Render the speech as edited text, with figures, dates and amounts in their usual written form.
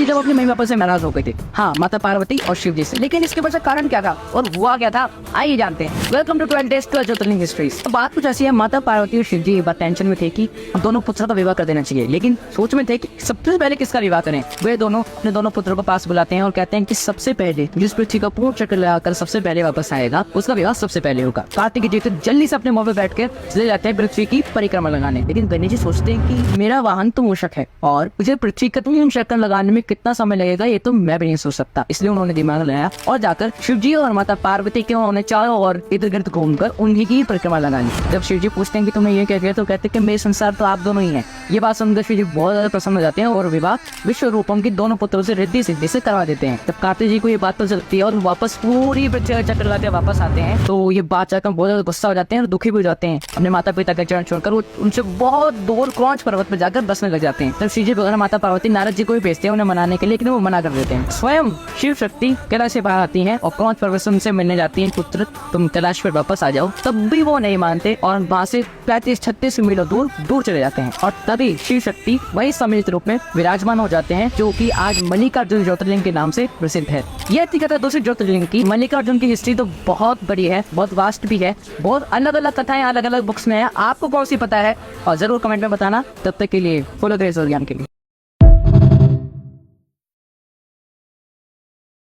जब अपनी mummy papa से नाराज हो गए थे, हाँ, माता पार्वती और शिव जी से। लेकिन इसके पीछे कारण क्या था और हुआ क्या था, आइए जानते हैं। Welcome to 12 days to jyotirlinga histories. बात कुछ ऐसी है, माता पार्वती और शिव जी एक बार टेंशन में थे कि हम दोनों पुत्रों का विवाह कर देना चाहिए, लेकिन सोच में थे कि सबसे पहले किसका विवाह करें। वे दोनों अपने दोनों पुत्रों को पास बुलाते हैं और कहते हैं कि सबसे पहले जिस पृथ्वी का पूर्ण चक्कर लगाकर सबसे पहले वापस आएगा उसका विवाह सबसे पहले होगा। कार्तिक जी तो जल्दी से अपने मुंह पे बैठ कर चले जाते हैं पृथ्वी की परिक्रमा लगाने। लेकिन गणेश जी सोचते हैं कि मेरा वाहन तो मूषक है और मुझे पृथ्वी का चक्कर लगाने में कितना समय लगेगा ये तो मैं भी नहीं सोच सकता। इसलिए उन्होंने दिमाग लगाया और जाकर शिव जी और माता पार्वती के उन्होंने चारों ओर इधर गिर्द घूमकर उन्हीं की परिक्रमा लगानी। जब शिव जी पूछते हैं कि तुम्हें ये क्या किया, तो कहते हैं कि मेरे संसार तो आप दोनों ही हैं। ये बात सुनकर शिव जी बहुत ज्यादा प्रसन्न हो जाते हैं और विवाह विश्व रूपम की दोनों पुत्रों से रिद्धि सिद्धि से करवा देते हैं। जब कार्तिक जी को ये बात पता चलती है और वापस पूरी पृथ्वी का चक्कर लगाते वापस आते हैं तो ये बात जाकर बहुत ज्यादा गुस्सा हो जाते हैं और दुखी भी हो जाते हैं। अपने माता पिता का चरण छोड़कर वो उनसे बहुत दूर क्रौंच पर्वत पर जाकर बसने लग जाते हैं। तब शिव जी वगैरह माता पार्वती नारद जी को भी भेजते हैं उन्हें मनाने के लिए, लेकिन वो मना कर देते हैं। स्वयं शिव शक्ति कैलाश से बाहर आती हैं और क्रौंच पर्वत से उनसे मिलने जाती हैं, पुत्र तुम कैलाश पर वापस आ जाओ। तब भी वो नहीं मानते और वहाँ से 35-36 मील दूर चले जाते हैं। और तभी शिव शक्ति वही सम्मिलित रूप में विराजमान हो जाते हैं, जो कि आज मल्लिकार्जुन ज्योतिर्लिंग के नाम से प्रसिद्ध है। यह थी कथा दूसरी ज्योतिर्लिंग की। मल्लिकार्जुन की हिस्ट्री तो बहुत बड़ी है, बहुत वास्ट भी है, बहुत अलग अलग कथाएं अलग अलग बुक्स में है। आपको कौन सी पता है और जरूर कमेंट में बताना। तब तक के लिए फॉलो करें ज्ञान के लिए।